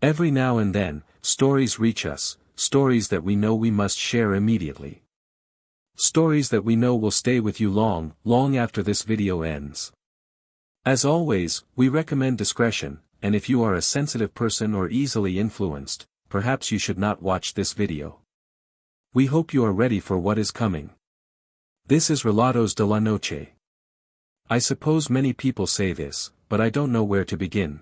Every now and then, stories reach us, stories that we know we must share immediately. Stories that we know will stay with you long, long after this video ends. As always, we recommend discretion, and if you are a sensitive person or easily influenced, perhaps you should not watch this video. We hope you are ready for what is coming. This is Relatos de la Noche. I suppose many people say this, but I don't know where to begin.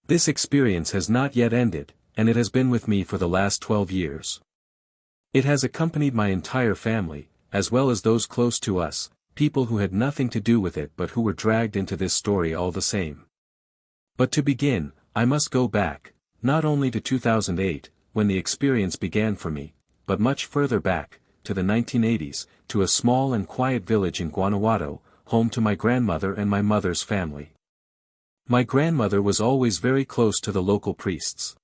This experience has not yet ended, and it has been with me for the last 12 years. It has accompanied my entire family, as well as those close to us, people who had nothing to do with it but who were dragged into this story all the same. But to begin, I must go back, not only to 2008, when the experience began for me, but much further back, to the 1980s, to a small and quiet village in Guanajuato, home to my grandmother and my mother's family. My grandmother was always very close to the local priests.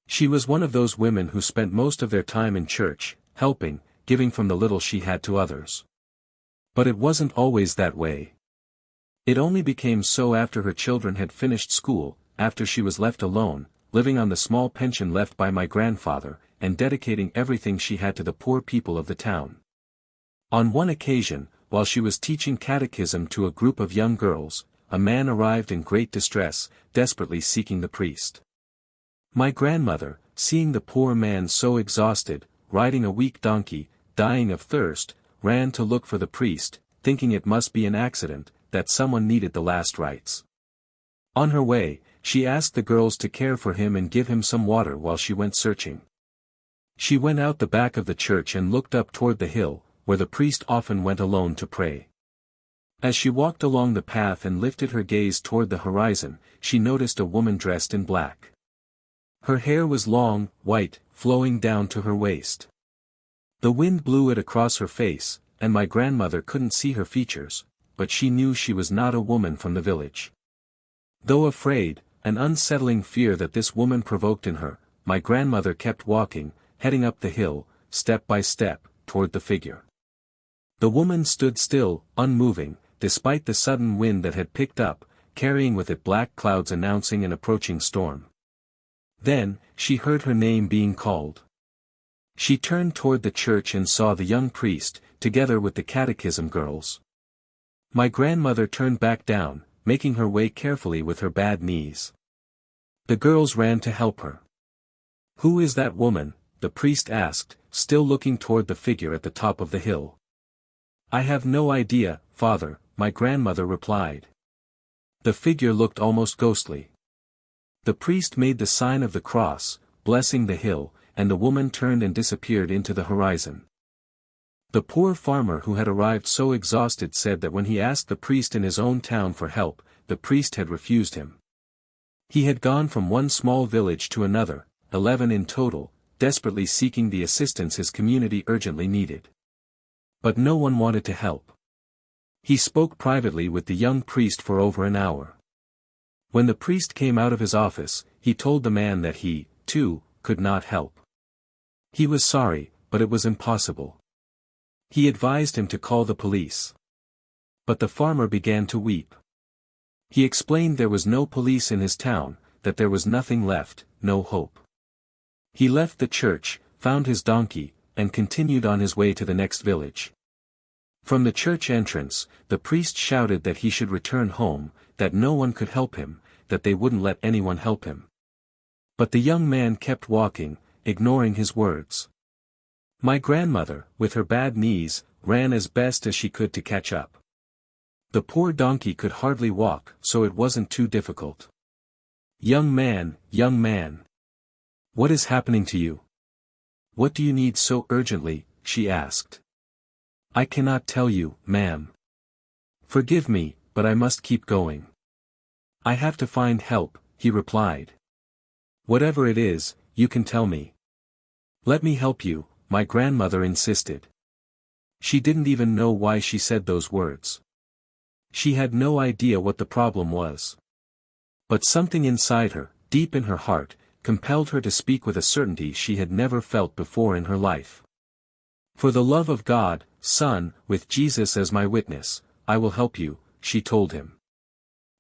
She was one of those women who spent most of their time in church, helping, giving from the little she had to others. But it wasn't always that way. It only became so after her children had finished school, after she was left alone, living on the small pension left by my grandfather, and dedicating everything she had to the poor people of the town. On one occasion, while she was teaching catechism to a group of young girls, a man arrived in great distress, desperately seeking the priest. My grandmother, seeing the poor man so exhausted, riding a weak donkey, dying of thirst, ran to look for the priest, thinking it must be an accident, that someone needed the last rites. On her way, she asked the girls to care for him and give him some water while she went searching. She went out the back of the church and looked up toward the hill, where the priest often went alone to pray. As she walked along the path and lifted her gaze toward the horizon, she noticed a woman dressed in black. Her hair was long, white, flowing down to her waist. The wind blew it across her face, and my grandmother couldn't see her features, but she knew she was not a woman from the village. Though afraid, an unsettling fear that this woman provoked in her, my grandmother kept walking, heading up the hill, step by step, toward the figure. The woman stood still, unmoving, despite the sudden wind that had picked up, carrying with it black clouds announcing an approaching storm. Then, she heard her name being called. She turned toward the church and saw the young priest, together with the catechism girls. My grandmother turned back down, making her way carefully with her bad knees. The girls ran to help her. "Who is that woman?" the priest asked, still looking toward the figure at the top of the hill. "I have no idea, Father," my grandmother replied. The figure looked almost ghostly. The priest made the sign of the cross, blessing the hill, and the woman turned and disappeared into the horizon. The poor farmer who had arrived so exhausted said that when he asked the priest in his own town for help, the priest had refused him. He had gone from one small village to another, 11 in total, desperately seeking the assistance his community urgently needed. But no one wanted to help. He spoke privately with the young priest for over an hour. When the priest came out of his office, he told the man that he, too, could not help. He was sorry, but it was impossible. He advised him to call the police. But the farmer began to weep. He explained there was no police in his town, that there was nothing left, no hope. He left the church, found his donkey, and continued on his way to the next village. From the church entrance, the priest shouted that he should return home, that no one could help him, that they wouldn't let anyone help him. But the young man kept walking, ignoring his words. My grandmother, with her bad knees, ran as best as she could to catch up. The poor donkey could hardly walk, so it wasn't too difficult. Young man, what is happening to you? What do you need so urgently?" she asked. "I cannot tell you, ma'am. Forgive me, but I must keep going. I have to find help," he replied. "Whatever it is, you can tell me." "Let me help you," my grandmother insisted. She didn't even know why she said those words. She had no idea what the problem was. But something inside her, deep in her heart, compelled her to speak with a certainty she had never felt before in her life. "For the love of God, son, with Jesus as my witness, I will help you," she told him.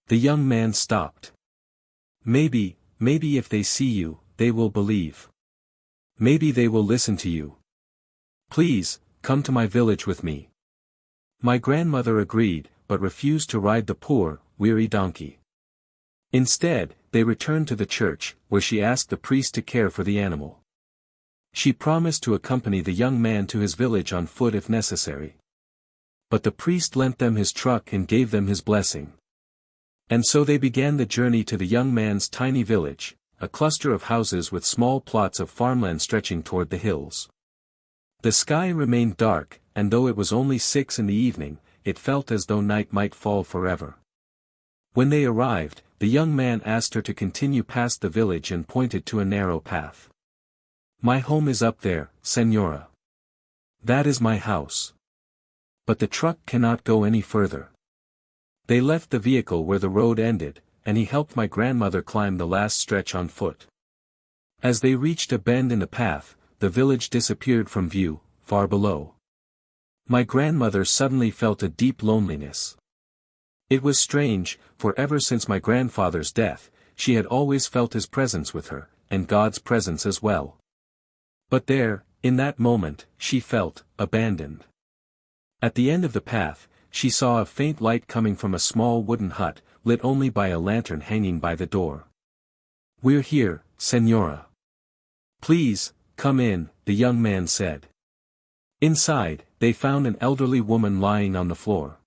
The young man stopped. Maybe maybe if they see you, they will believe. Maybe they will listen to you. Please, come to my village with me." My grandmother agreed, but refused to ride the poor, weary donkey. Instead, they returned to the church, where she asked the priest to care for the animal. She promised to accompany the young man to his village on foot if necessary. But the priest lent them his truck and gave them his blessing. And so they began the journey to the young man's tiny village, a cluster of houses with small plots of farmland stretching toward the hills. The sky remained dark, and though it was only 6 in the evening, it felt as though night might fall forever. When they arrived, the young man asked her to continue past the village and pointed to a narrow path. "My home is up there, Señora. That is my house. But the truck cannot go any further." They left the vehicle where the road ended, and he helped my grandmother climb the last stretch on foot. As they reached a bend in the path, the village disappeared from view, far below. My grandmother suddenly felt a deep loneliness. It was strange, for ever since my grandfather's death, she had always felt his presence with her, and God's presence as well. But there, in that moment, she felt abandoned. At the end of the path, she saw a faint light coming from a small wooden hut, lit only by a lantern hanging by the door. "We're here, Señora. Please, come in," the young man said. Inside, they found an elderly woman lying on the floor.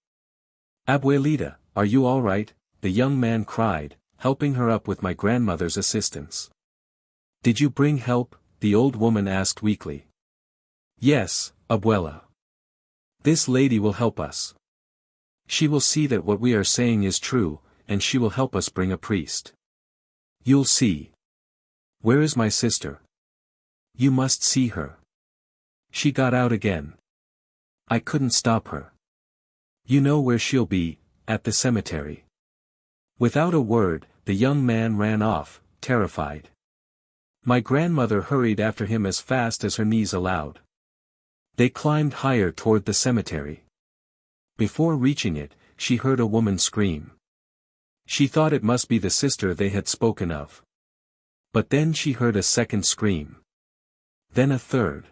"Abuelita, are you all right?" the young man cried, helping her up with my grandmother's assistance. "Did you bring help?" the old woman asked weakly. "Yes, abuela. This lady will help us. She will see that what we are saying is true, and she will help us bring a priest. You'll see. Where is my sister? You must see her. She got out again. I couldn't stop her. You know where she'll be, at the cemetery." Without a word, the young man ran off, terrified. My grandmother hurried after him as fast as her knees allowed. They climbed higher toward the cemetery. Before reaching it, she heard a woman scream. She thought it must be the sister they had spoken of. But then she heard a second scream. Then a third.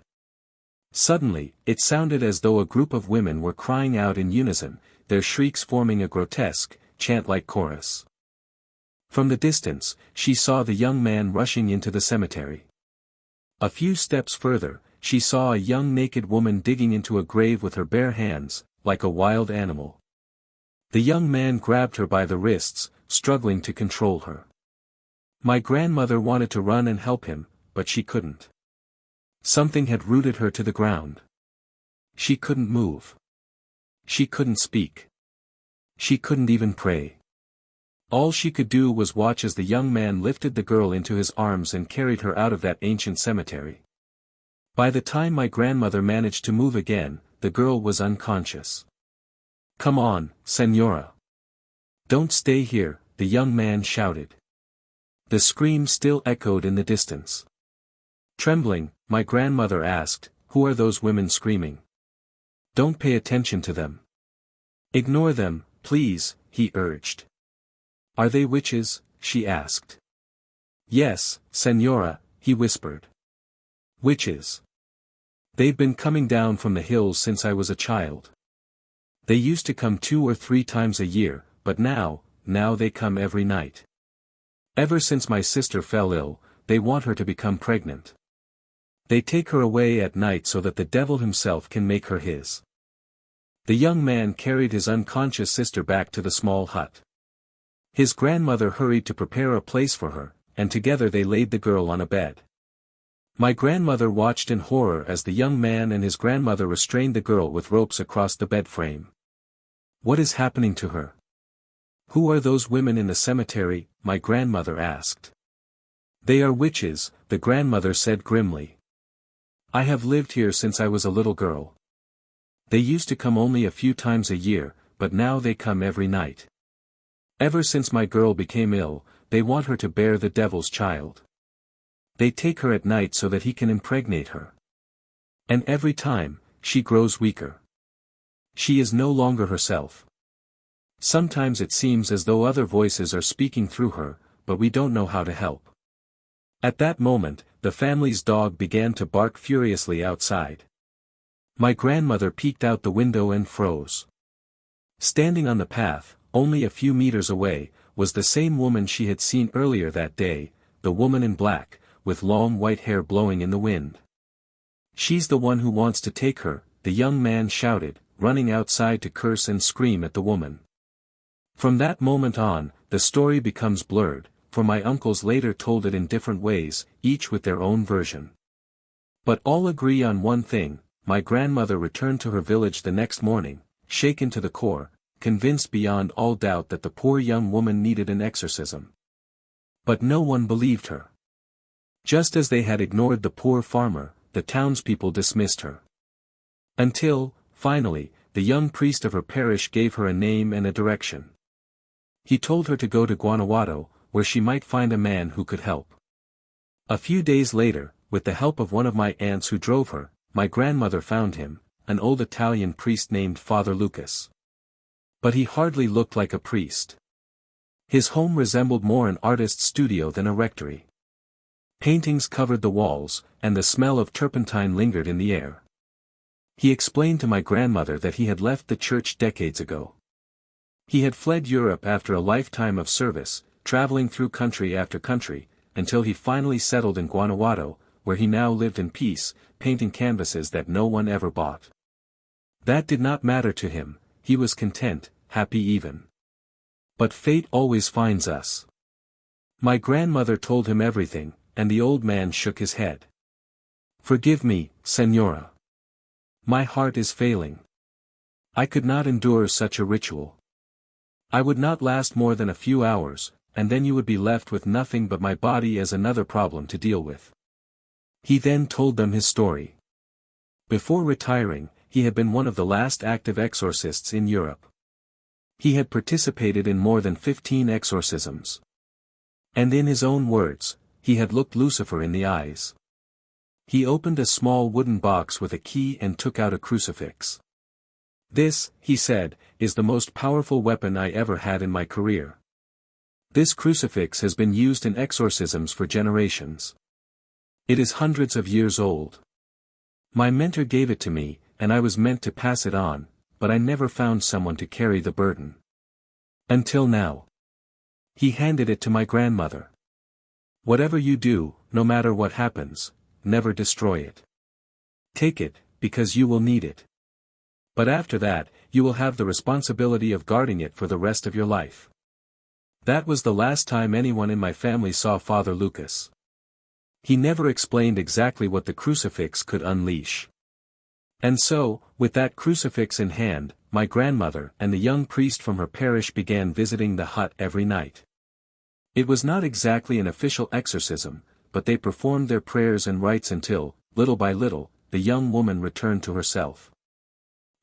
Suddenly, it sounded as though a group of women were crying out in unison, their shrieks forming a grotesque, chant-like chorus. From the distance, she saw the young man rushing into the cemetery. A few steps further, she saw a young naked woman digging into a grave with her bare hands, like a wild animal. The young man grabbed her by the wrists, struggling to control her. My grandmother wanted to run and help him, but she couldn't. Something had rooted her to the ground. She couldn't move. She couldn't speak. She couldn't even pray. All she could do was watch as the young man lifted the girl into his arms and carried her out of that ancient cemetery. By the time my grandmother managed to move again, the girl was unconscious. "Come on, Señora. Don't stay here," the young man shouted. The scream still echoed in the distance. Trembling, my grandmother asked, "Who are those women screaming? Don't pay attention to them. Ignore them, please," he urged. "Are they witches?" she asked. "Yes, Señora," he whispered. "Witches. They've been coming down from the hills since I was a child. They used to come 2 or 3 times a year, but now they come every night. Ever since my sister fell ill, they want her to become pregnant. They take her away at night so that the devil himself can make her his." The young man carried his unconscious sister back to the small hut. His grandmother hurried to prepare a place for her, and together they laid the girl on a bed. My grandmother watched in horror as the young man and his grandmother restrained the girl with ropes across the bed frame. "What is happening to her? Who are those women in the cemetery?" my grandmother asked. "They are witches," the grandmother said grimly. "I have lived here since I was a little girl. They used to come only a few times a year, but now they come every night. Ever since my girl became ill, they want her to bear the devil's child. They take her at night so that he can impregnate her. And every time, she grows weaker. She is no longer herself. Sometimes it seems as though other voices are speaking through her, but we don't know how to help." At that moment, the family's dog began to bark furiously outside. My grandmother peeked out the window and froze. Standing on the path, only a few meters away, was the same woman she had seen earlier that day, the woman in black, with long white hair blowing in the wind. "She's the one who wants to take her," the young man shouted, running outside to curse and scream at the woman. From that moment on, the story becomes blurred, for my uncles later told it in different ways, each with their own version. But all agree on one thing: my grandmother returned to her village the next morning, shaken to the core, convinced beyond all doubt that the poor young woman needed an exorcism. But no one believed her. Just as they had ignored the poor farmer, the townspeople dismissed her. Until, finally, the young priest of her parish gave her a name and a direction. He told her to go to Guanajuato, where she might find a man who could help. A few days later, with the help of one of my aunts who drove her, my grandmother found him, an old Italian priest named Father Lucas. But he hardly looked like a priest. His home resembled more an artist's studio than a rectory. Paintings covered the walls, and the smell of turpentine lingered in the air. He explained to my grandmother that he had left the church decades ago. He had fled Europe after a lifetime of service, traveling through country after country, until he finally settled in Guanajuato, where he now lived in peace, painting canvases that no one ever bought. That did not matter to him, he was content, happy even. But fate always finds us. My grandmother told him everything, and the old man shook his head. "Forgive me, Señora. My heart is failing. I could not endure such a ritual. I would not last more than a few hours, and then you would be left with nothing but my body as another problem to deal with." He then told them his story. Before retiring, he had been one of the last active exorcists in Europe. He had participated in more than 15 exorcisms. And in his own words, he had looked Lucifer in the eyes. He opened a small wooden box with a key and took out a crucifix. "This," he said, "is the most powerful weapon I ever had in my career. This crucifix has been used in exorcisms for generations. It is hundreds of years old. My mentor gave it to me, and I was meant to pass it on, but I never found someone to carry the burden. Until now." He handed it to my grandmother. "Whatever you do, no matter what happens, never destroy it. Take it, because you will need it. But after that, you will have the responsibility of guarding it for the rest of your life." That was the last time anyone in my family saw Father Lucas. He never explained exactly what the crucifix could unleash. And so, with that crucifix in hand, my grandmother and the young priest from her parish began visiting the hut every night. It was not exactly an official exorcism, but they performed their prayers and rites until, little by little, the young woman returned to herself.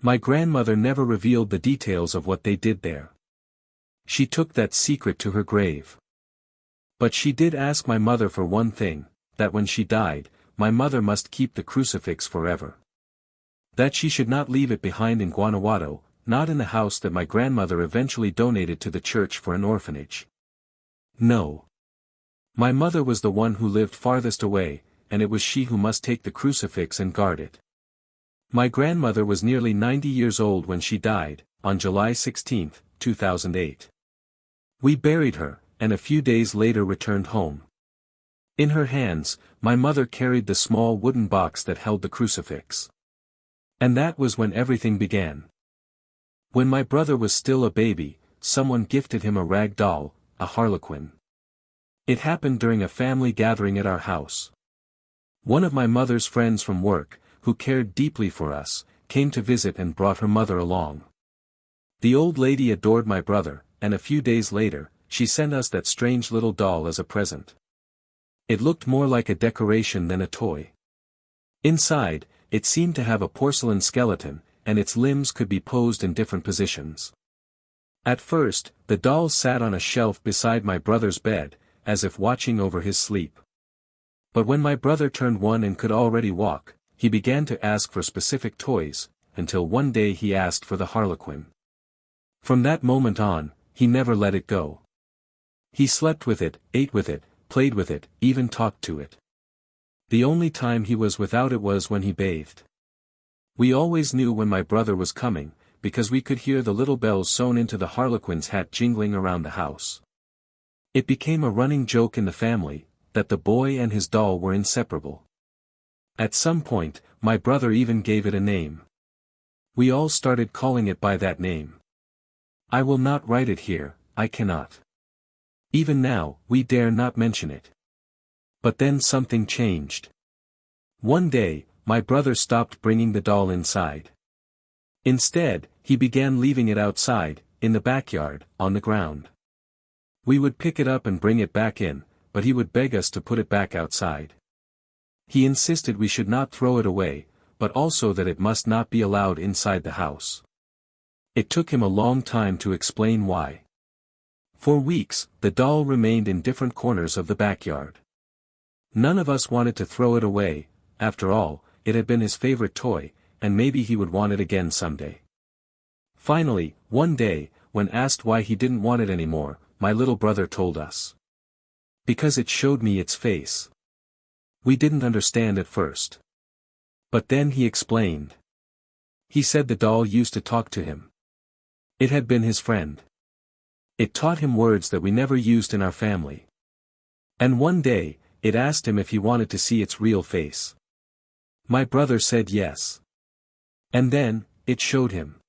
My grandmother never revealed the details of what they did there. She took that secret to her grave. But she did ask my mother for one thing, that when she died, my mother must keep the crucifix forever. That she should not leave it behind in Guanajuato, not in the house that my grandmother eventually donated to the church for an orphanage. No. My mother was the one who lived farthest away, and it was she who must take the crucifix and guard it. My grandmother was nearly 90 years old when she died, on July 16, 2008. We buried her, and a few days later returned home. In her hands, my mother carried the small wooden box that held the crucifix. And that was when everything began. When my brother was still a baby, someone gifted him a rag doll, a harlequin. It happened during a family gathering at our house. One of my mother's friends from work, who cared deeply for us, came to visit and brought her mother along. The old lady adored my brother, and a few days later, she sent us that strange little doll as a present. It looked more like a decoration than a toy. Inside, it seemed to have a porcelain skeleton, and its limbs could be posed in different positions. At first, the doll sat on a shelf beside my brother's bed, as if watching over his sleep. But when my brother turned 1 and could already walk, he began to ask for specific toys, until one day he asked for the harlequin. From that moment on, he never let it go. He slept with it, ate with it, played with it, even talked to it. The only time he was without it was when he bathed. We always knew when my brother was coming, because we could hear the little bells sewn into the harlequin's hat jingling around the house. It became a running joke in the family, that the boy and his doll were inseparable. At some point, my brother even gave it a name. We all started calling it by that name. I will not write it here, I cannot. Even now, we dare not mention it. But then something changed. One day, my brother stopped bringing the doll inside. Instead, he began leaving it outside, in the backyard, on the ground. We would pick it up and bring it back in, but he would beg us to put it back outside. He insisted we should not throw it away, but also that it must not be allowed inside the house. It took him a long time to explain why. For weeks, the doll remained in different corners of the backyard. None of us wanted to throw it away, after all, it had been his favorite toy, and maybe he would want it again someday. Finally, one day, when asked why he didn't want it anymore, my little brother told us. Because it showed me its face. We didn't understand at first. But then he explained. He said the doll used to talk to him. It had been his friend. It taught him words that we never used in our family. And one day, it asked him if he wanted to see its real face. My brother said yes. And then, it showed him.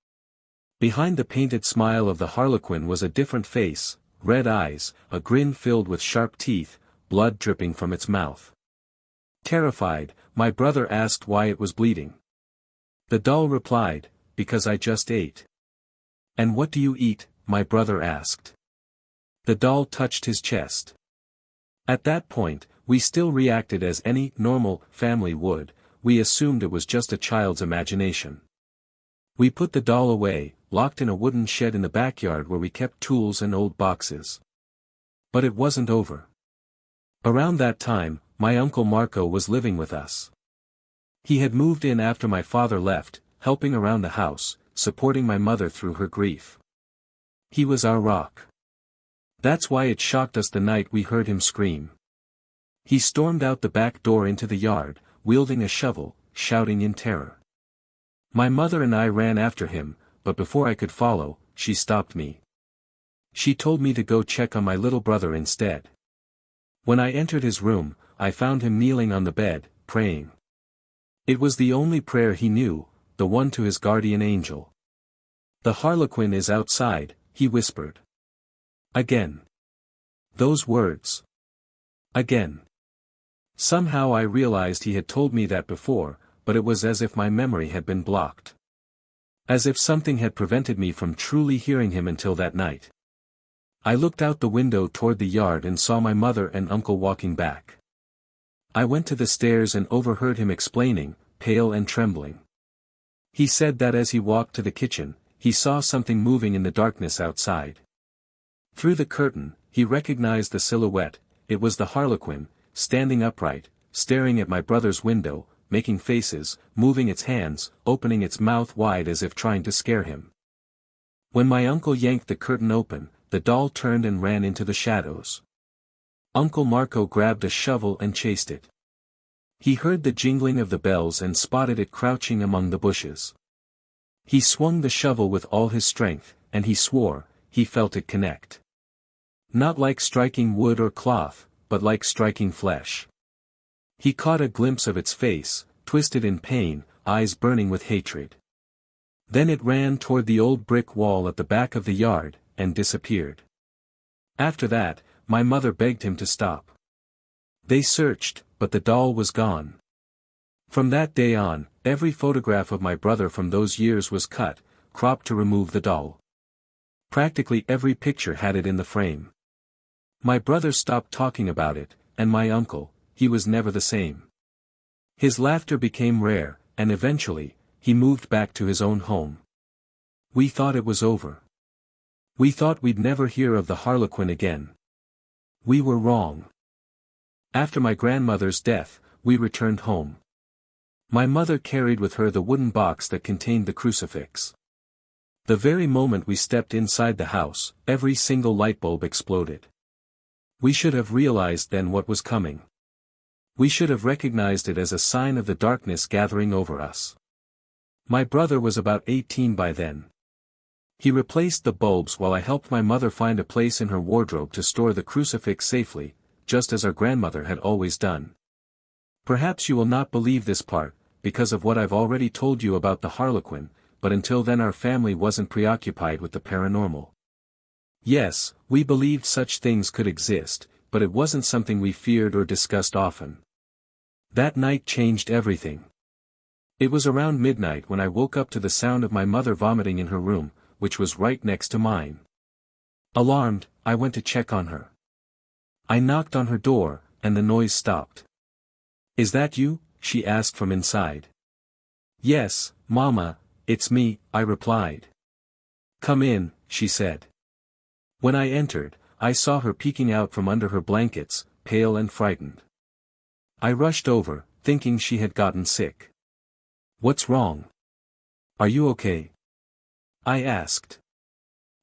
Behind the painted smile of the harlequin was a different face, red eyes, a grin filled with sharp teeth, blood dripping from its mouth. Terrified, my brother asked why it was bleeding. The doll replied, because I just ate. And what do you eat? My brother asked. The doll touched his chest. At that point, we still reacted as any normal family would, we assumed it was just a child's imagination. We put the doll away, locked in a wooden shed in the backyard where we kept tools and old boxes. But it wasn't over. Around that time, my uncle Marco was living with us. He had moved in after my father left, helping around the house, supporting my mother through her grief. He was our rock. That's why it shocked us the night we heard him scream. He stormed out the back door into the yard, wielding a shovel, shouting in terror. My mother and I ran after him, but before I could follow, she stopped me. She told me to go check on my little brother instead. When I entered his room, I found him kneeling on the bed, praying. It was the only prayer he knew, the one to his guardian angel. The harlequin is outside, he whispered. Again. Those words. Again. Somehow I realized he had told me that before, but it was as if my memory had been blocked. As if something had prevented me from truly hearing him until that night. I looked out the window toward the yard and saw my mother and uncle walking back. I went to the stairs and overheard him explaining, pale and trembling. He said that as he walked to the kitchen, he saw something moving in the darkness outside. Through the curtain, he recognized the silhouette. It was the harlequin, standing upright, staring at my brother's window, making faces, moving its hands, opening its mouth wide as if trying to scare him. When my uncle yanked the curtain open, the doll turned and ran into the shadows. Uncle Marco grabbed a shovel and chased it. He heard the jingling of the bells and spotted it crouching among the bushes. He swung the shovel with all his strength, and he swore, he felt it connect. Not like striking wood or cloth, but like striking flesh. He caught a glimpse of its face, twisted in pain, eyes burning with hatred. Then it ran toward the old brick wall at the back of the yard, and disappeared. After that, my mother begged him to stop. They searched, but the doll was gone. From that day on, every photograph of my brother from those years was cut, cropped to remove the doll. Practically every picture had it in the frame. My brother stopped talking about it, and my uncle, he was never the same. His laughter became rare, and eventually, he moved back to his own home. We thought it was over. We thought we'd never hear of the harlequin again. We were wrong. After my grandmother's death, we returned home. My mother carried with her the wooden box that contained the crucifix. The very moment we stepped inside the house, every single light bulb exploded. We should have realized then what was coming. We should have recognized it as a sign of the darkness gathering over us. My brother was about 18 by then. He replaced the bulbs while I helped my mother find a place in her wardrobe to store the crucifix safely, just as our grandmother had always done. Perhaps you will not believe this part, because of what I've already told you about the Harlequin, but until then our family wasn't preoccupied with the paranormal. Yes, we believed such things could exist, but it wasn't something we feared or discussed often. That night changed everything. It was around midnight when I woke up to the sound of my mother vomiting in her room, which was right next to mine. Alarmed, I went to check on her. I knocked on her door, and the noise stopped. "Is that you?" she asked from inside. "Yes, Mama, it's me," I replied. "Come in," she said. When I entered, I saw her peeking out from under her blankets, pale and frightened. I rushed over, thinking she had gotten sick. "What's wrong? Are you okay?" I asked.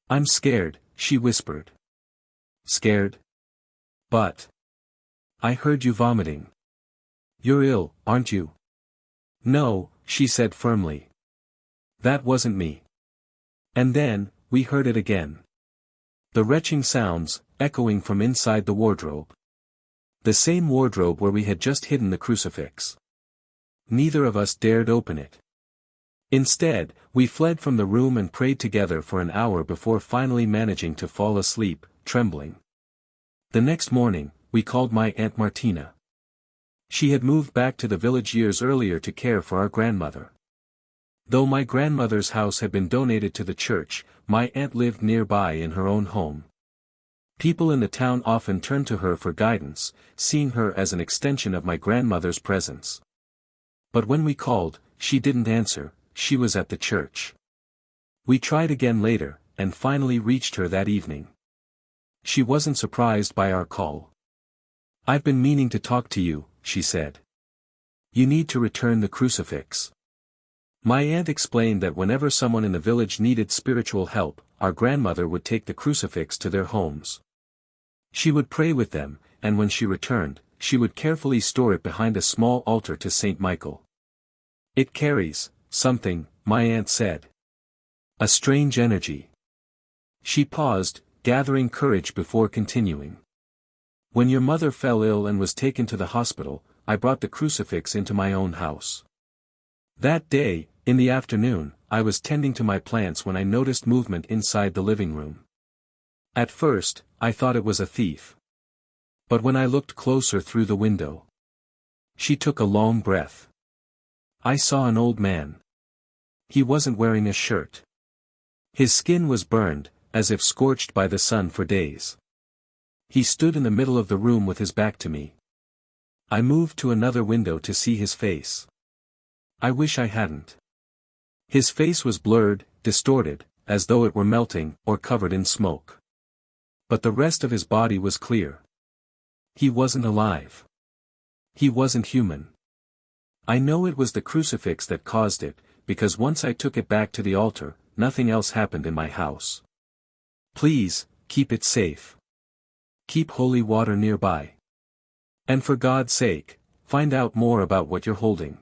"I'm scared," she whispered. "Scared? But I heard you vomiting. You're ill, aren't you?" "No," she said firmly. "That wasn't me." And then, we heard it again. The retching sounds, echoing from inside the wardrobe. The same wardrobe where we had just hidden the crucifix. Neither of us dared open it. Instead, we fled from the room and prayed together for an hour before finally managing to fall asleep, trembling. The next morning, we called my Aunt Martina. She had moved back to the village years earlier to care for our grandmother. Though my grandmother's house had been donated to the church, my aunt lived nearby in her own home. People in the town often turned to her for guidance, seeing her as an extension of my grandmother's presence. But when we called, she didn't answer. She was at the church. We tried again later, and finally reached her that evening. She wasn't surprised by our call. "I've been meaning to talk to you," she said. "You need to return the crucifix." My aunt explained that whenever someone in the village needed spiritual help, our grandmother would take the crucifix to their homes. She would pray with them, and when she returned, she would carefully store it behind a small altar to Saint Michael. "It carries something," my aunt said. "A strange energy." She paused, gathering courage before continuing. "When your mother fell ill and was taken to the hospital, I brought the crucifix into my own house. That day, in the afternoon, I was tending to my plants when I noticed movement inside the living room. At first, I thought it was a thief. But when I looked closer through the window..." She took a long breath. "I saw an old man. He wasn't wearing a shirt. His skin was burned, as if scorched by the sun for days. He stood in the middle of the room with his back to me. I moved to another window to see his face. I wish I hadn't. His face was blurred, distorted, as though it were melting or covered in smoke. But the rest of his body was clear. He wasn't alive. He wasn't human. I know it was the crucifix that caused it, because once I took it back to the altar, nothing else happened in my house. Please, keep it safe. Keep holy water nearby. And for God's sake, find out more about what you're holding."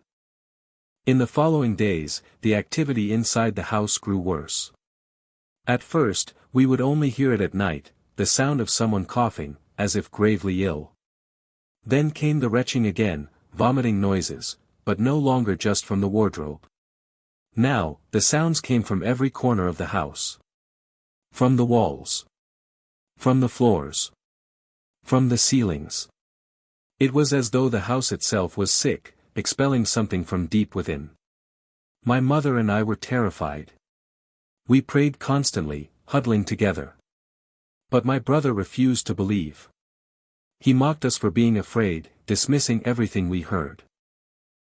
In the following days, the activity inside the house grew worse. At first, we would only hear it at night, the sound of someone coughing, as if gravely ill. Then came the retching again, vomiting noises, but no longer just from the wardrobe. Now, the sounds came from every corner of the house. From the walls. From the floors. From the ceilings. It was as though the house itself was sick, expelling something from deep within. My mother and I were terrified. We prayed constantly, huddling together. But my brother refused to believe. He mocked us for being afraid, dismissing everything we heard.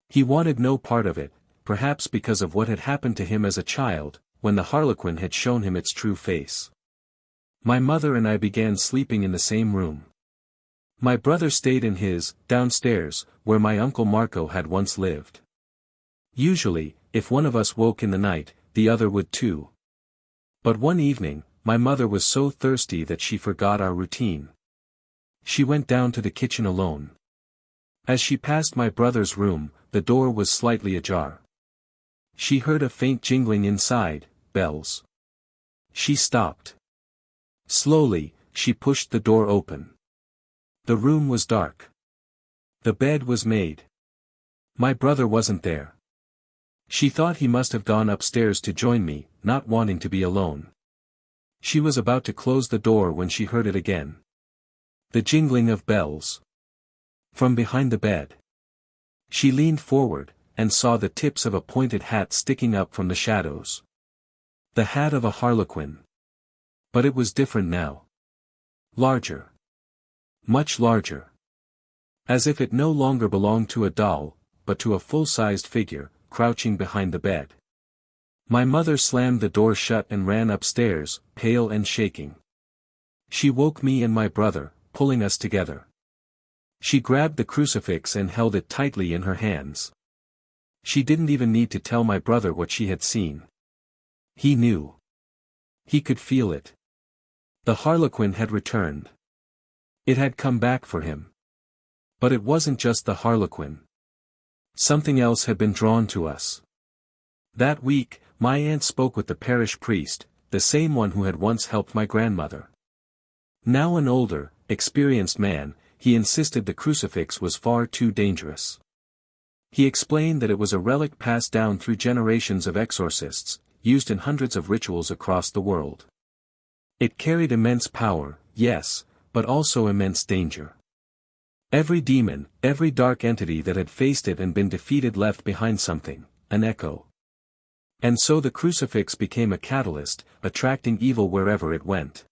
He wanted no part of it, perhaps because of what had happened to him as a child, when the Harlequin had shown him its true face. My mother and I began sleeping in the same room. My brother stayed in his, downstairs, where my Uncle Marco had once lived. Usually, if one of us woke in the night, the other would too. But one evening, my mother was so thirsty that she forgot our routine. She went down to the kitchen alone. As she passed my brother's room, the door was slightly ajar. She heard a faint jingling inside, bells. She stopped. Slowly, she pushed the door open. The room was dark. The bed was made. My brother wasn't there. She thought he must have gone upstairs to join me, not wanting to be alone. She was about to close the door when she heard it again. The jingling of bells. From behind the bed. She leaned forward, and saw the tips of a pointed hat sticking up from the shadows. The hat of a harlequin. But it was different now. Larger. Much larger. As if it no longer belonged to a doll, but to a full-sized figure, crouching behind the bed. My mother slammed the door shut and ran upstairs, pale and shaking. She woke me and my brother, pulling us together. She grabbed the crucifix and held it tightly in her hands. She didn't even need to tell my brother what she had seen. He knew. He could feel it. The harlequin had returned. It had come back for him. But it wasn't just the harlequin. Something else had been drawn to us. That week, my aunt spoke with the parish priest, the same one who had once helped my grandmother. Now an older, experienced man, he insisted the crucifix was far too dangerous. He explained that it was a relic passed down through generations of exorcists, used in hundreds of rituals across the world. It carried immense power, yes, but also immense danger. Every demon, every dark entity that had faced it and been defeated left behind something, an echo. And so the crucifix became a catalyst, attracting evil wherever it went.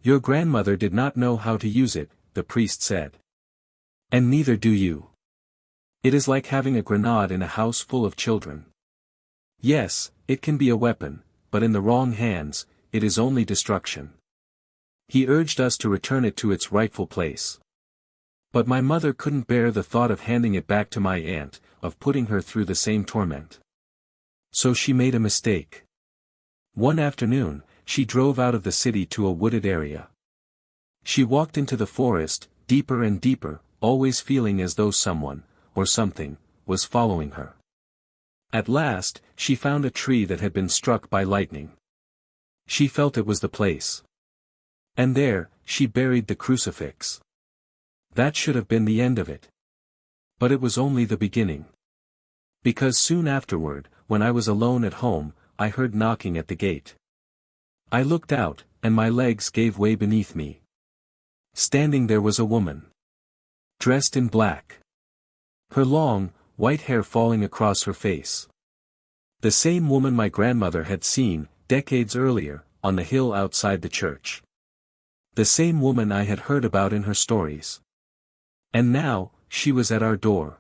Your grandmother did not know how to use it, the priest said. And neither do you. It is like having a grenade in a house full of children. Yes, it can be a weapon, but in the wrong hands, it is only destruction. He urged us to return it to its rightful place. But my mother couldn't bear the thought of handing it back to my aunt, of putting her through the same torment. So she made a mistake. One afternoon, she drove out of the city to a wooded area. She walked into the forest, deeper and deeper, always feeling as though someone, or something, was following her. At last, she found a tree that had been struck by lightning. She felt it was the place. And there, she buried the crucifix. That should have been the end of it. But it was only the beginning. Because soon afterward, when I was alone at home, I heard knocking at the gate. I looked out, and my legs gave way beneath me. Standing there was a woman. Dressed in black. Her long, white hair falling across her face. The same woman my grandmother had seen, decades earlier, on the hill outside the church. The same woman I had heard about in her stories. And now, she was at our door.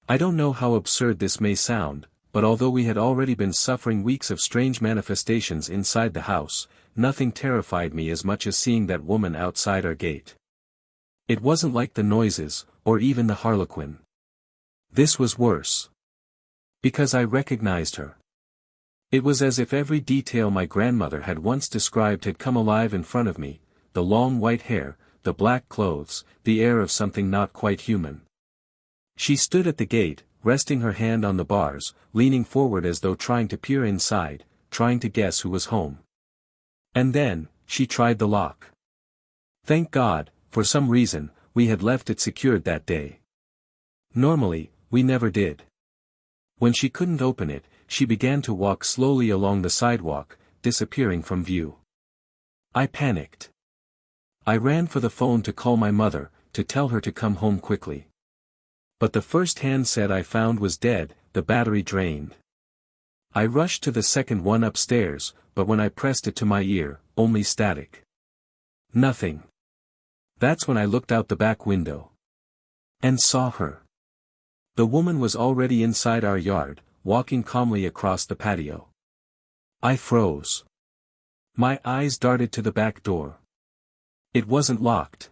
I don't know how absurd this may sound, but although we had already been suffering weeks of strange manifestations inside the house, nothing terrified me as much as seeing that woman outside our gate. It wasn't like the noises, or even the harlequin. This was worse. Because I recognized her. It was as if every detail my grandmother had once described had come alive in front of me, the long white hair, the black clothes, the air of something not quite human. She stood at the gate, resting her hand on the bars, leaning forward as though trying to peer inside, trying to guess who was home. And then, she tried the lock. Thank God, for some reason, we had left it secured that day. Normally, we never did. When she couldn't open it, she began to walk slowly along the sidewalk, disappearing from view. I panicked. I ran for the phone to call my mother, to tell her to come home quickly. But the first handset I found was dead, the battery drained. I rushed to the second one upstairs, but when I pressed it to my ear, only static. Nothing. That's when I looked out the back window. And saw her. The woman was already inside our yard, walking calmly across the patio. I froze. My eyes darted to the back door. It wasn't locked.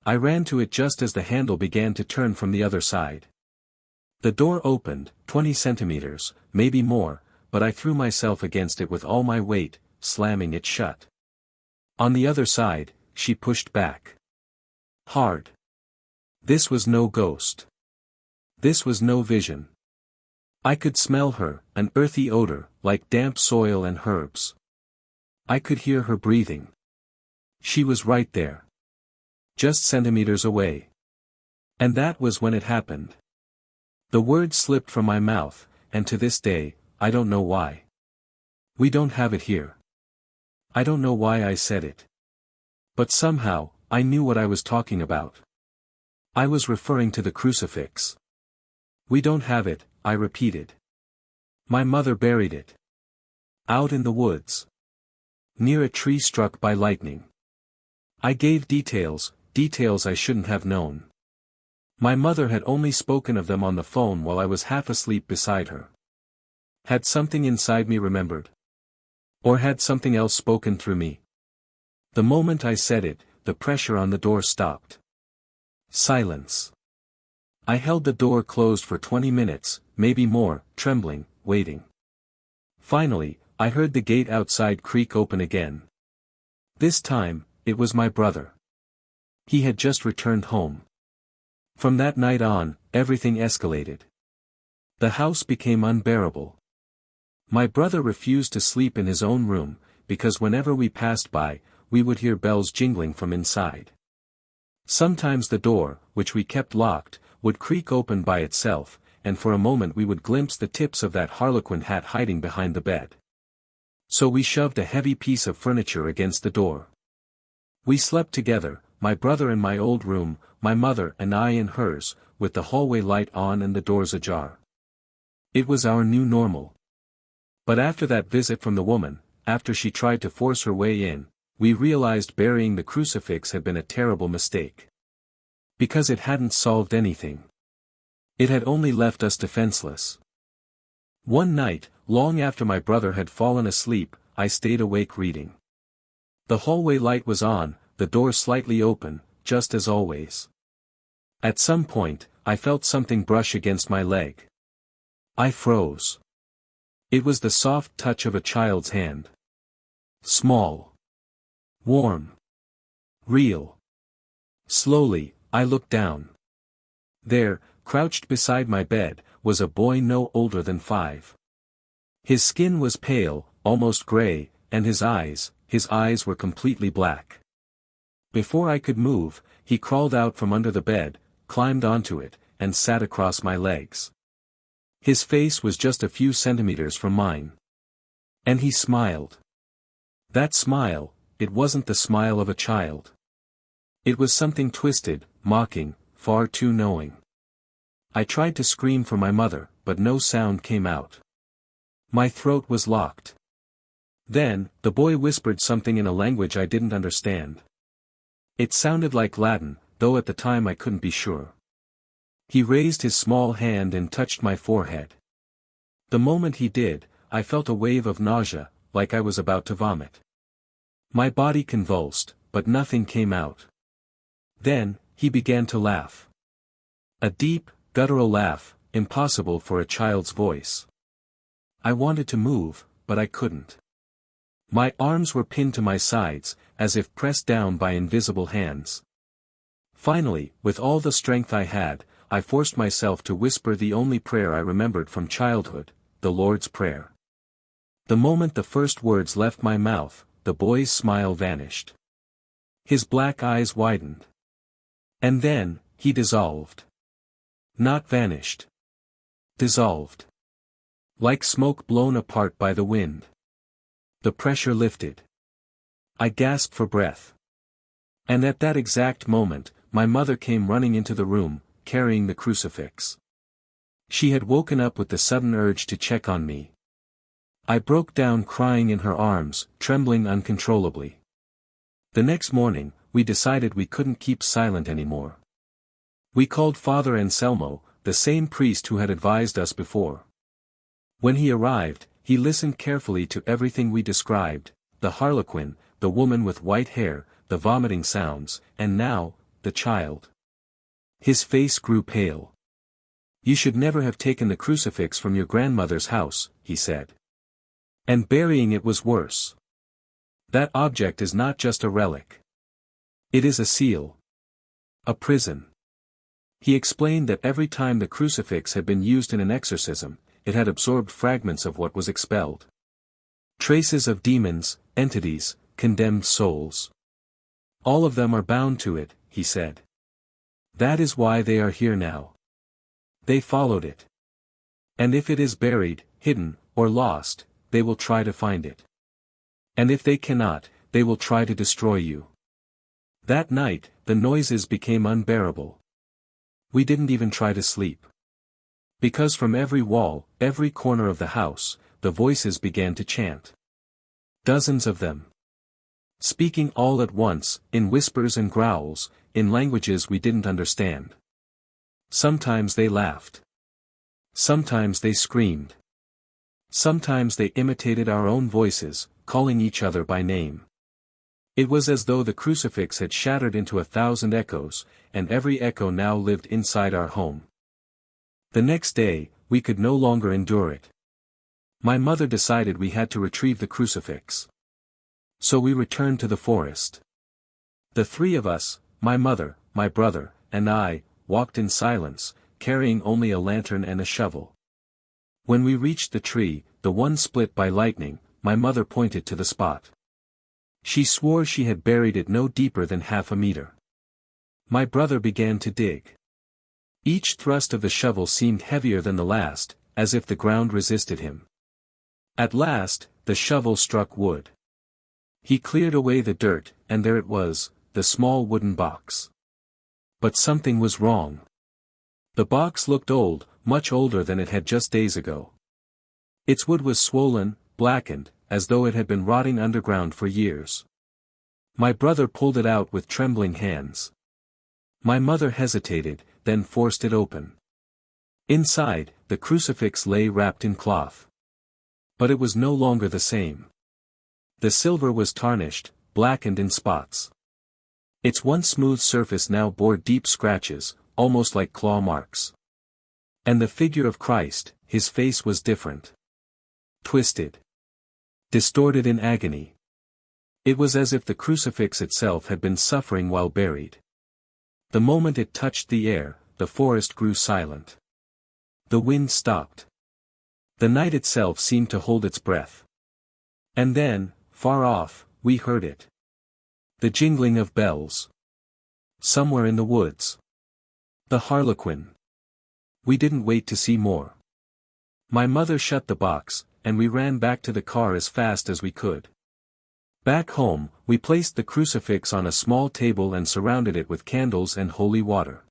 I ran to it just as the handle began to turn from the other side. The door opened, 20 centimeters, maybe more, but I threw myself against it with all my weight, slamming it shut. On the other side, she pushed back. Hard. This was no ghost. This was no vision. I could smell her, an earthy odor, like damp soil and herbs. I could hear her breathing. She was right there. Just centimeters away. And that was when it happened. The words slipped from my mouth, and to this day, I don't know why. We don't have it here. I don't know why I said it. But somehow, I knew what I was talking about. I was referring to the crucifix. We don't have it, I repeated. My mother buried it. Out in the woods. Near a tree struck by lightning. I gave details I shouldn't have known. My mother had only spoken of them on the phone while I was half asleep beside her. Had something inside me remembered? Or had something else spoken through me? The moment I said it, the pressure on the door stopped. Silence. I held the door closed for 20 minutes, maybe more, trembling, waiting. Finally, I heard the gate outside creak open again. This time, it was my brother. He had just returned home. From that night on, everything escalated. The house became unbearable. My brother refused to sleep in his own room, because whenever we passed by, we would hear bells jingling from inside. Sometimes the door, which we kept locked, would creak open by itself, and for a moment we would glimpse the tips of that harlequin hat hiding behind the bed. So we shoved a heavy piece of furniture against the door. We slept together, my brother in my old room, my mother and I in hers, with the hallway light on and the doors ajar. It was our new normal. But after that visit from the woman, after she tried to force her way in, we realized burying the crucifix had been a terrible mistake. Because it hadn't solved anything. It had only left us defenseless. One night, long after my brother had fallen asleep, I stayed awake reading. The hallway light was on, the door slightly open, just as always. At some point, I felt something brush against my leg. I froze. It was the soft touch of a child's hand. Small. Warm. Real. Slowly, I looked down. There, crouched beside my bed, was a boy no older than 5. His skin was pale, almost gray, and his eyes were completely black. Before I could move, he crawled out from under the bed, climbed onto it, and sat across my legs. His face was just a few centimeters from mine. And he smiled. That smile, it wasn't the smile of a child. It was something twisted, mocking, far too knowing. I tried to scream for my mother, but no sound came out. My throat was locked. Then, the boy whispered something in a language I didn't understand. It sounded like Latin, though at the time I couldn't be sure. He raised his small hand and touched my forehead. The moment he did, I felt a wave of nausea, like I was about to vomit. My body convulsed, but nothing came out. Then, he began to laugh. A deep, guttural laugh, impossible for a child's voice. I wanted to move, but I couldn't. My arms were pinned to my sides, as if pressed down by invisible hands. Finally, with all the strength I had, I forced myself to whisper the only prayer I remembered from childhood, the Lord's Prayer. The moment the first words left my mouth, the boy's smile vanished. His black eyes widened. And then, he dissolved. Not vanished. Dissolved. Like smoke blown apart by the wind. The pressure lifted. I gasped for breath. And at that exact moment, my mother came running into the room, carrying the crucifix. She had woken up with the sudden urge to check on me. I broke down crying in her arms, trembling uncontrollably. The next morning, we decided we couldn't keep silent anymore. We called Father Anselmo, the same priest who had advised us before. When he arrived, he listened carefully to everything we described, the harlequin, the woman with white hair, the vomiting sounds, and now, the child. His face grew pale. "You should never have taken the crucifix from your grandmother's house," he said. "And burying it was worse. That object is not just a relic. It is a seal. A prison. He explained that every time the crucifix had been used in an exorcism, it had absorbed fragments of what was expelled. Traces of demons, entities, condemned souls. All of them are bound to it, he said. That is why they are here now. They followed it. And if it is buried, hidden, or lost, they will try to find it. And if they cannot, they will try to destroy you. That night, the noises became unbearable. We didn't even try to sleep. Because from every wall, every corner of the house, the voices began to chant. Dozens of them. Speaking all at once, in whispers and growls, in languages we didn't understand. Sometimes they laughed. Sometimes they screamed. Sometimes they imitated our own voices, calling each other by name. It was as though the crucifix had shattered into 1,000 echoes, and every echo now lived inside our home. The next day, we could no longer endure it. My mother decided we had to retrieve the crucifix. So we returned to the forest. The three of us, my mother, my brother, and I, walked in silence, carrying only a lantern and a shovel. When we reached the tree, the one split by lightning, my mother pointed to the spot. She swore she had buried it no deeper than 1/2 meter. My brother began to dig. Each thrust of the shovel seemed heavier than the last, as if the ground resisted him. At last, the shovel struck wood. He cleared away the dirt, and there it was, the small wooden box. But something was wrong. The box looked old, much older than it had just days ago. Its wood was swollen, blackened, as though it had been rotting underground for years. My brother pulled it out with trembling hands. My mother hesitated, then forced it open. Inside, the crucifix lay wrapped in cloth. But it was no longer the same. The silver was tarnished, blackened in spots. Its once smooth surface now bore deep scratches, almost like claw marks. And the figure of Christ, his face was different. Twisted. Distorted in agony. It was as if the crucifix itself had been suffering while buried. The moment it touched the air, the forest grew silent. The wind stopped. The night itself seemed to hold its breath. And then, far off, we heard it. The jingling of bells. Somewhere in the woods. The harlequin. We didn't wait to see more. My mother shut the box, and we ran back to the car as fast as we could. Back home, we placed the crucifix on a small table and surrounded it with candles and holy water.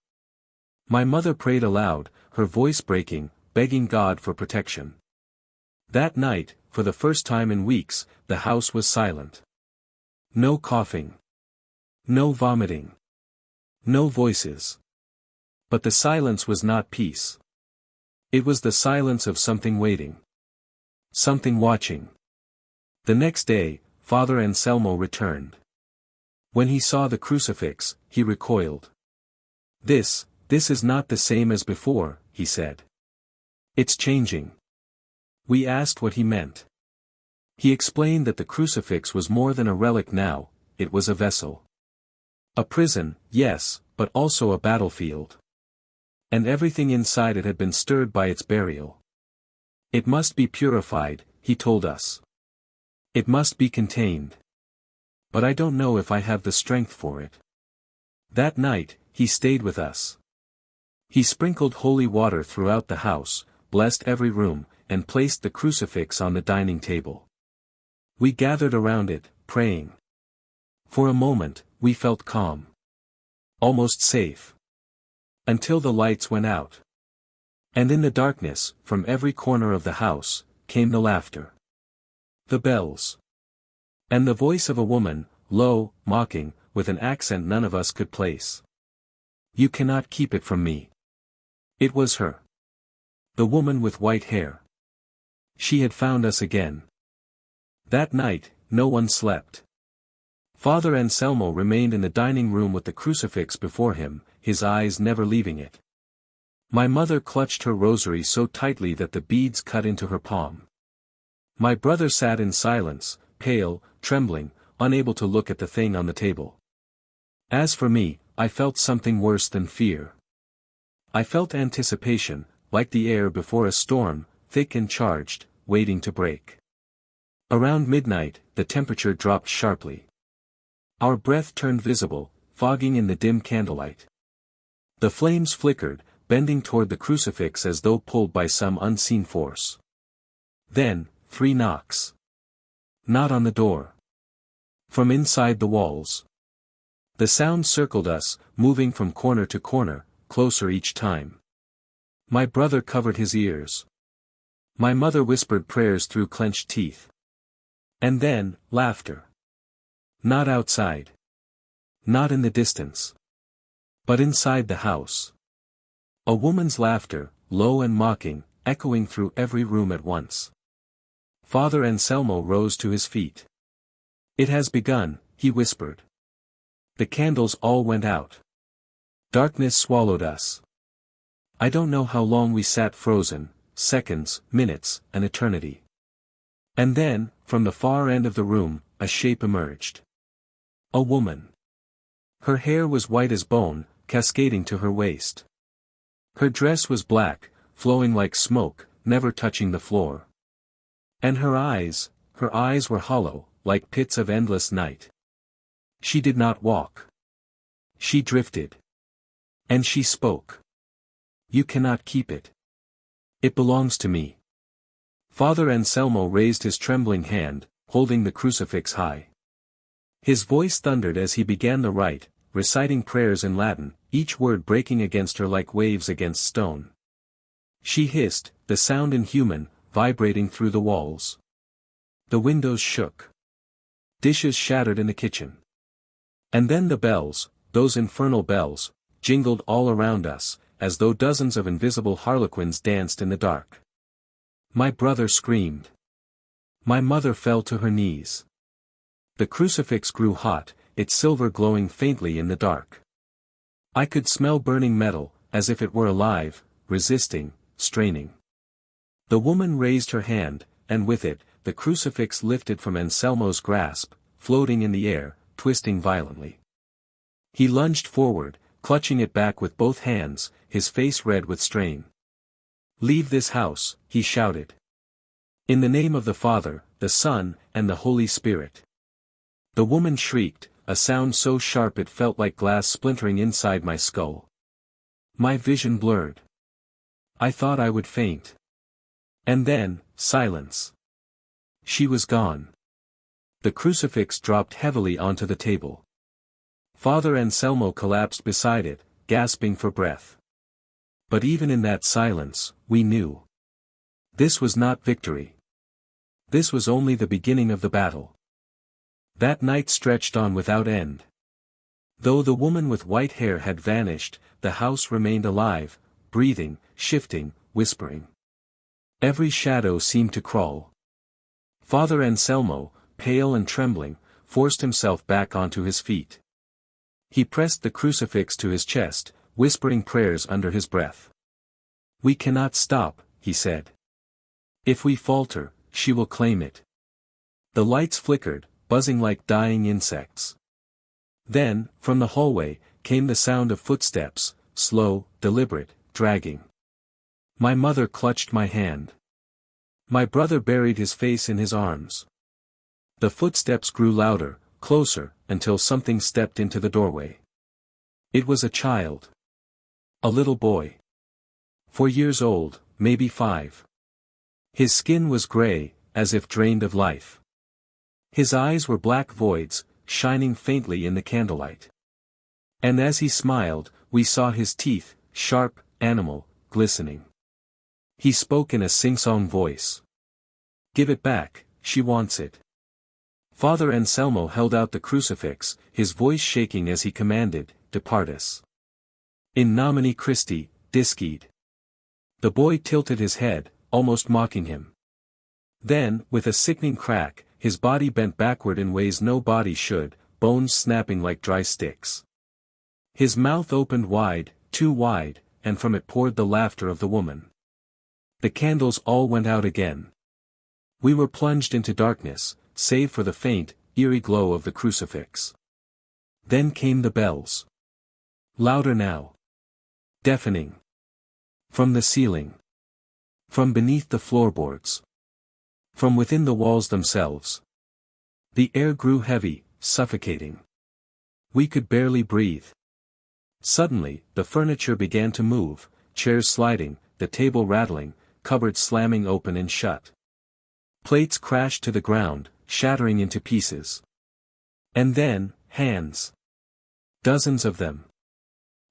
My mother prayed aloud, her voice breaking, begging God for protection. That night, for the first time in weeks, the house was silent. No coughing. No vomiting. No voices. But the silence was not peace. It was the silence of something waiting. Something watching. The next day, Father Anselmo returned. When he saw the crucifix, he recoiled. This is not the same as before, he said. It's changing. We asked what he meant. He explained that the crucifix was more than a relic now, it was a vessel. A prison, yes, but also a battlefield. And everything inside it had been stirred by its burial. It must be purified, he told us. It must be contained. But I don't know if I have the strength for it. That night, he stayed with us. He sprinkled holy water throughout the house, blessed every room, and placed the crucifix on the dining table. We gathered around it, praying. For a moment, we felt calm. Almost safe. Until the lights went out. And in the darkness, from every corner of the house, came the laughter. The bells. And the voice of a woman, low, mocking, with an accent none of us could place. You cannot keep it from me. It was her. The woman with white hair. She had found us again. That night, no one slept. Father Anselmo remained in the dining room with the crucifix before him, his eyes never leaving it. My mother clutched her rosary so tightly that the beads cut into her palm. My brother sat in silence, pale, trembling, unable to look at the thing on the table. As for me, I felt something worse than fear. I felt anticipation, like the air before a storm, thick and charged, waiting to break. Around midnight, the temperature dropped sharply. Our breath turned visible, fogging in the dim candlelight. The flames flickered, bending toward the crucifix as though pulled by some unseen force. Then, 3 knocks. Not on the door. From inside the walls. The sound circled us, moving from corner to corner, closer each time. My brother covered his ears. My mother whispered prayers through clenched teeth. And then, laughter. Not outside. Not in the distance. But inside the house. A woman's laughter, low and mocking, echoing through every room at once. Father Anselmo rose to his feet. "It has begun," he whispered. The candles all went out. Darkness swallowed us. I don't know how long we sat frozen, seconds, minutes, an eternity. And then, from the far end of the room, a shape emerged. A woman. Her hair was white as bone, cascading to her waist. Her dress was black, flowing like smoke, never touching the floor. And her eyes were hollow, like pits of endless night. She did not walk. She drifted. And she spoke. "You cannot keep it. It belongs to me." Father Anselmo raised his trembling hand, holding the crucifix high. His voice thundered as he began the rite, reciting prayers in Latin, each word breaking against her like waves against stone. She hissed, the sound inhuman, vibrating through the walls. The windows shook. Dishes shattered in the kitchen. And then the bells, those infernal bells, jingled all around us, as though dozens of invisible harlequins danced in the dark. My brother screamed. My mother fell to her knees. The crucifix grew hot, its silver glowing faintly in the dark. I could smell burning metal, as if it were alive, resisting, straining. The woman raised her hand, and with it, the crucifix lifted from Anselmo's grasp, floating in the air, twisting violently. He lunged forward, clutching it back with both hands, his face red with strain. "Leave this house," he shouted. "In the name of the Father, the Son, and the Holy Spirit." The woman shrieked, a sound so sharp it felt like glass splintering inside my skull. My vision blurred. I thought I would faint. And then, silence. She was gone. The crucifix dropped heavily onto the table. Father Anselmo collapsed beside it, gasping for breath. But even in that silence, we knew. This was not victory. This was only the beginning of the battle. That night stretched on without end. Though the woman with white hair had vanished, the house remained alive, breathing, shifting, whispering. Every shadow seemed to crawl. Father Anselmo, pale and trembling, forced himself back onto his feet. He pressed the crucifix to his chest, whispering prayers under his breath. "We cannot stop," he said. "If we falter, she will claim it." The lights flickered, buzzing like dying insects. Then, from the hallway, came the sound of footsteps, slow, deliberate, dragging. My mother clutched my hand. My brother buried his face in his arms. The footsteps grew louder, closer, until something stepped into the doorway. It was a child. A little boy. 4 years old, maybe 5. His skin was gray, as if drained of life. His eyes were black voids, shining faintly in the candlelight. And as he smiled, we saw his teeth, sharp, animal, glistening. He spoke in a sing-song voice. "Give it back, she wants it." Father Anselmo held out the crucifix, his voice shaking as he commanded, "Departus. In nomine Christi, discede." The boy tilted his head, almost mocking him. Then, with a sickening crack, his body bent backward in ways no body should, bones snapping like dry sticks. His mouth opened wide, too wide, and from it poured the laughter of the woman. The candles all went out again. We were plunged into darkness, save for the faint, eerie glow of the crucifix. Then came the bells. Louder now. Deafening. From the ceiling. From beneath the floorboards. From within the walls themselves. The air grew heavy, suffocating. We could barely breathe. Suddenly, the furniture began to move, chairs sliding, the table rattling, cupboards slamming open and shut. Plates crashed to the ground, shattering into pieces. And then, hands. Dozens of them.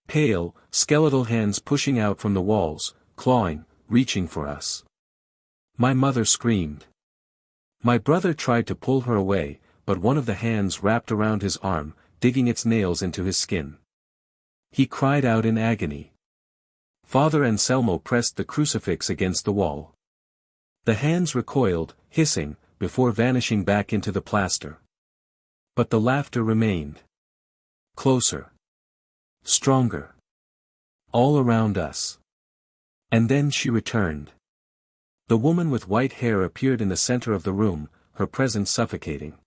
Pale, skeletal hands pushing out from the walls, clawing, reaching for us. My mother screamed. My brother tried to pull her away, but one of the hands wrapped around his arm, digging its nails into his skin. He cried out in agony. Father Anselmo pressed the crucifix against the wall. The hands recoiled, hissing, before vanishing back into the plaster. But the laughter remained. Closer. Stronger. All around us. And then she returned. The woman with white hair appeared in the center of the room, her presence suffocating.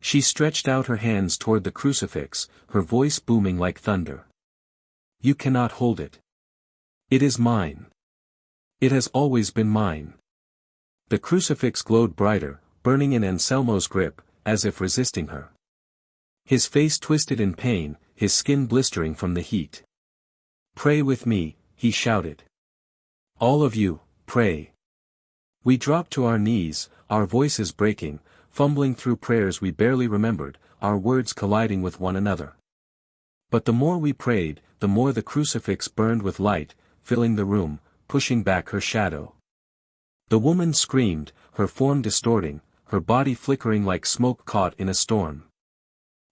She stretched out her hands toward the crucifix, her voice booming like thunder. You cannot hold it. It is mine. It has always been mine. The crucifix glowed brighter, burning in Anselmo's grip, as if resisting her. His face twisted in pain, his skin blistering from the heat. Pray with me, he shouted. All of you, pray. We dropped to our knees, our voices breaking, fumbling through prayers we barely remembered, our words colliding with one another. But the more we prayed, the more the crucifix burned with light, filling the room, pushing back her shadow. The woman screamed, her form distorting, her body flickering like smoke caught in a storm.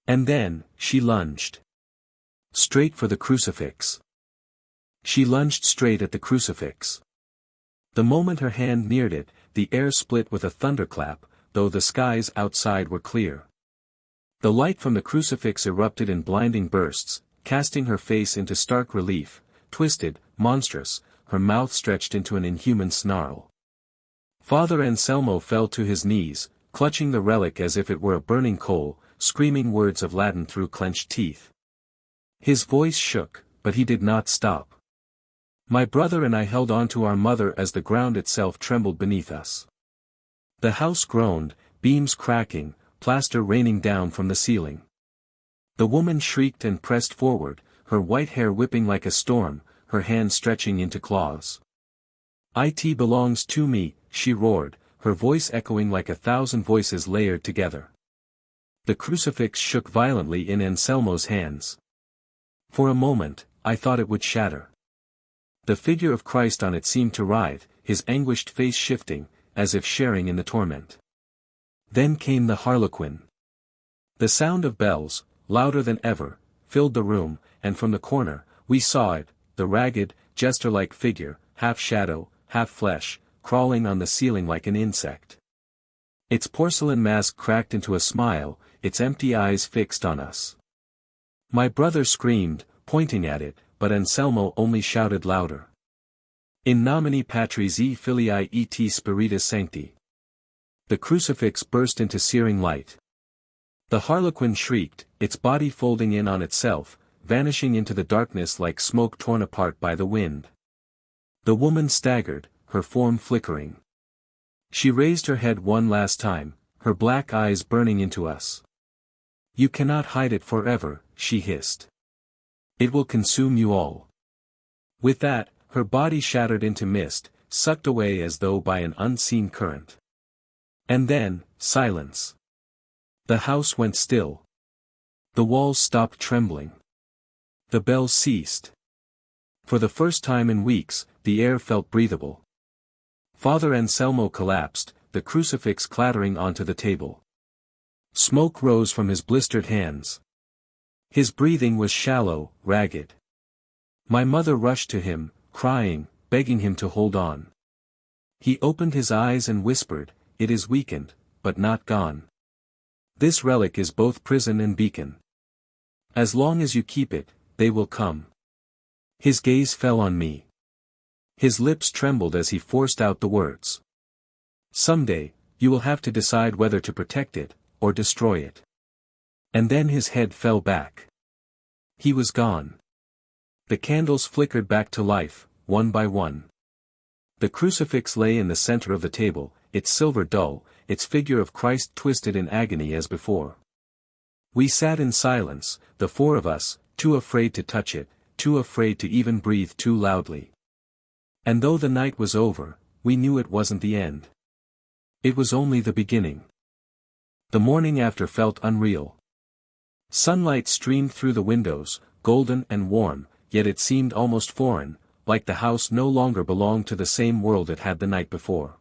And then, she lunged. Straight for the crucifix. She lunged straight at the crucifix. The moment her hand neared it, the air split with a thunderclap, though the skies outside were clear. The light from the crucifix erupted in blinding bursts, casting her face into stark relief, twisted, monstrous, her mouth stretched into an inhuman snarl. Father Anselmo fell to his knees, clutching the relic as if it were a burning coal, screaming words of Latin through clenched teeth. His voice shook, but he did not stop. My brother and I held on to our mother as the ground itself trembled beneath us. The house groaned, beams cracking, plaster raining down from the ceiling. The woman shrieked and pressed forward, her white hair whipping like a storm, her hands stretching into claws. "It belongs to me," she roared, her voice echoing like 1,000 voices layered together. The crucifix shook violently in Anselmo's hands. For a moment, I thought it would shatter. The figure of Christ on it seemed to writhe, his anguished face shifting, as if sharing in the torment. Then came the harlequin. The sound of bells, louder than ever, filled the room, and from the corner, we saw it, the ragged, jester-like figure, half shadow, half flesh, crawling on the ceiling like an insect. Its porcelain mask cracked into a smile, its empty eyes fixed on us. My brother screamed, pointing at it, but Anselmo only shouted louder. In nomine Patris et Filii et Spiritus Sancti. The crucifix burst into searing light. The harlequin shrieked, its body folding in on itself, vanishing into the darkness like smoke torn apart by the wind. The woman staggered, her form flickering. She raised her head one last time, her black eyes burning into us. "You cannot hide it forever," she hissed. "It will consume you all." With that, her body shattered into mist, sucked away as though by an unseen current. And then, silence. The house went still. The walls stopped trembling. The bells ceased. For the first time in weeks, the air felt breathable. Father Anselmo collapsed, the crucifix clattering onto the table. Smoke rose from his blistered hands. His breathing was shallow, ragged. My mother rushed to him, crying, begging him to hold on. He opened his eyes and whispered, "It is weakened, but not gone. This relic is both prison and beacon. As long as you keep it, they will come." His gaze fell on me. His lips trembled as he forced out the words. "Someday, you will have to decide whether to protect it, or destroy it." And then his head fell back. He was gone. The candles flickered back to life, one by one. The crucifix lay in the center of the table, its silver dull, its figure of Christ twisted in agony as before. We sat in silence, the four of us, too afraid to touch it, too afraid to even breathe too loudly. And though the night was over, we knew it wasn't the end. It was only the beginning. The morning after felt unreal. Sunlight streamed through the windows, golden and warm, yet it seemed almost foreign, like the house no longer belonged to the same world it had the night before.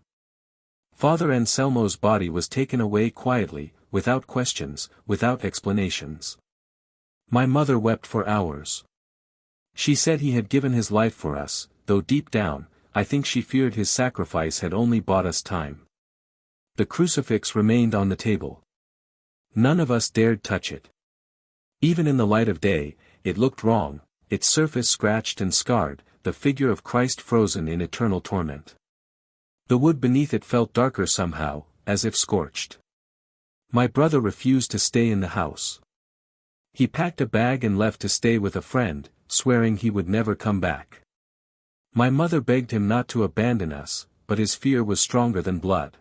Father Anselmo's body was taken away quietly, without questions, without explanations. My mother wept for hours. She said he had given his life for us, though deep down, I think she feared his sacrifice had only bought us time. The crucifix remained on the table. None of us dared touch it. Even in the light of day, it looked wrong, its surface scratched and scarred, the figure of Christ frozen in eternal torment. The wood beneath it felt darker somehow, as if scorched. My brother refused to stay in the house. He packed a bag and left to stay with a friend, swearing he would never come back. My mother begged him not to abandon us, but his fear was stronger than blood.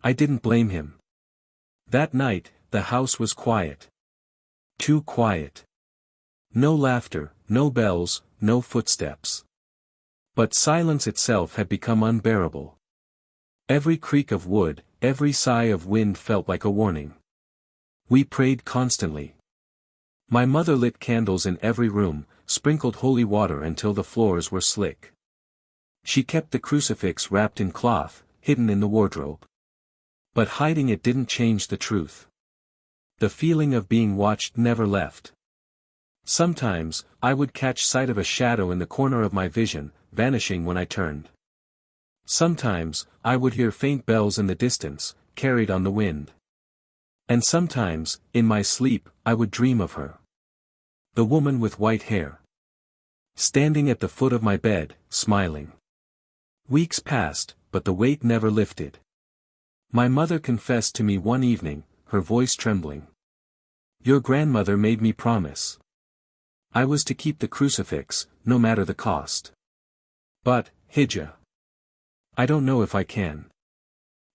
I didn't blame him. That night, the house was quiet. Too quiet. No laughter, no bells, no footsteps. But silence itself had become unbearable. Every creak of wood, every sigh of wind felt like a warning. We prayed constantly. My mother lit candles in every room, sprinkled holy water until the floors were slick. She kept the crucifix wrapped in cloth, hidden in the wardrobe. But hiding it didn't change the truth. The feeling of being watched never left. Sometimes, I would catch sight of a shadow in the corner of my vision, vanishing when I turned. Sometimes, I would hear faint bells in the distance, carried on the wind. And sometimes, in my sleep, I would dream of her. The woman with white hair. Standing at the foot of my bed, smiling. Weeks passed, but the weight never lifted. My mother confessed to me one evening, her voice trembling. "Your grandmother made me promise. I was to keep the crucifix, no matter the cost. But, Hijja, I don't know if I can."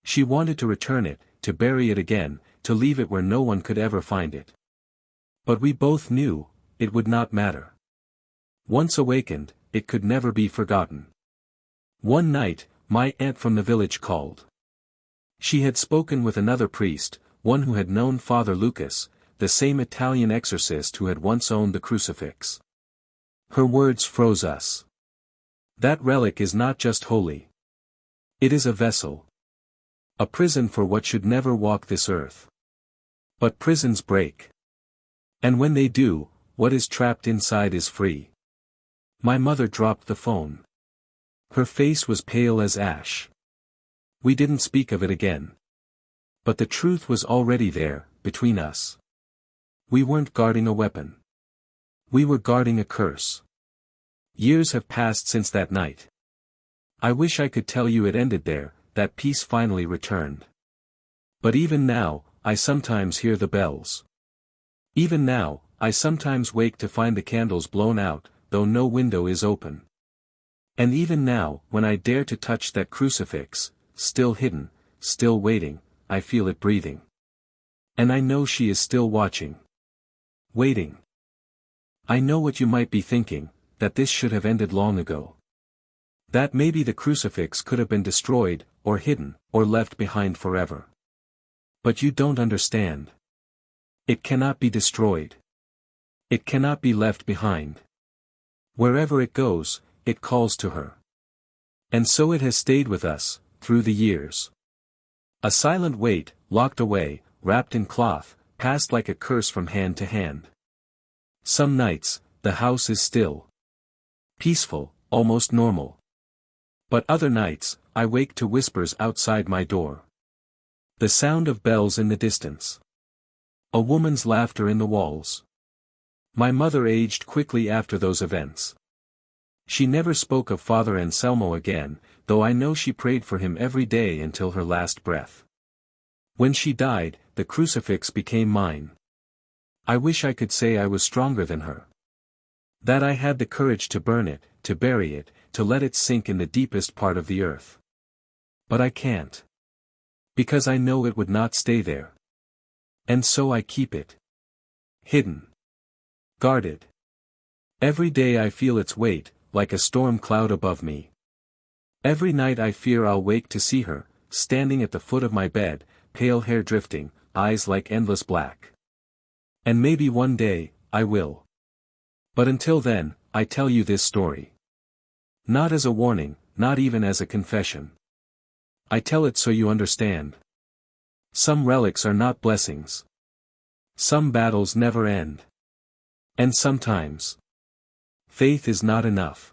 She wanted to return it, to bury it again, to leave it where no one could ever find it. But we both knew, it would not matter. Once awakened, it could never be forgotten. One night, my aunt from the village called. She had spoken with another priest, one who had known Father Lucas, the same Italian exorcist who had once owned the crucifix. Her words froze us. That relic is not just holy. It is a vessel. A prison for what should never walk this earth. But prisons break. And when they do, what is trapped inside is free. My mother dropped the phone. Her face was pale as ash. We didn't speak of it again. But the truth was already there, between us. We weren't guarding a weapon. We were guarding a curse. Years have passed since that night. I wish I could tell you it ended there, that peace finally returned. But even now, I sometimes hear the bells. Even now, I sometimes wake to find the candles blown out, though no window is open. And even now, when I dare to touch that crucifix, still hidden, still waiting, I feel it breathing. And I know she is still watching. Waiting. I know what you might be thinking, that this should have ended long ago. That maybe the crucifix could have been destroyed, or hidden, or left behind forever. But you don't understand. It cannot be destroyed. It cannot be left behind. Wherever it goes, it calls to her. And so it has stayed with us, through the years. A silent weight, locked away, wrapped in cloth, passed like a curse from hand to hand. Some nights, the house is still. Peaceful, almost normal. But other nights, I wake to whispers outside my door. The sound of bells in the distance. A woman's laughter in the walls. My mother aged quickly after those events. She never spoke of Father Anselmo again, though I know she prayed for him every day until her last breath. When she died, the crucifix became mine. I wish I could say I was stronger than her. That I had the courage to burn it, to bury it, to let it sink in the deepest part of the earth. But I can't. Because I know it would not stay there. And so I keep it. Hidden. Guarded. Every day I feel its weight, like a storm cloud above me. Every night I fear I'll wake to see her, standing at the foot of my bed, pale hair drifting, eyes like endless black. And maybe one day, I will. But until then, I tell you this story. Not as a warning, not even as a confession. I tell it so you understand. Some relics are not blessings. Some battles never end. And sometimes, faith is not enough.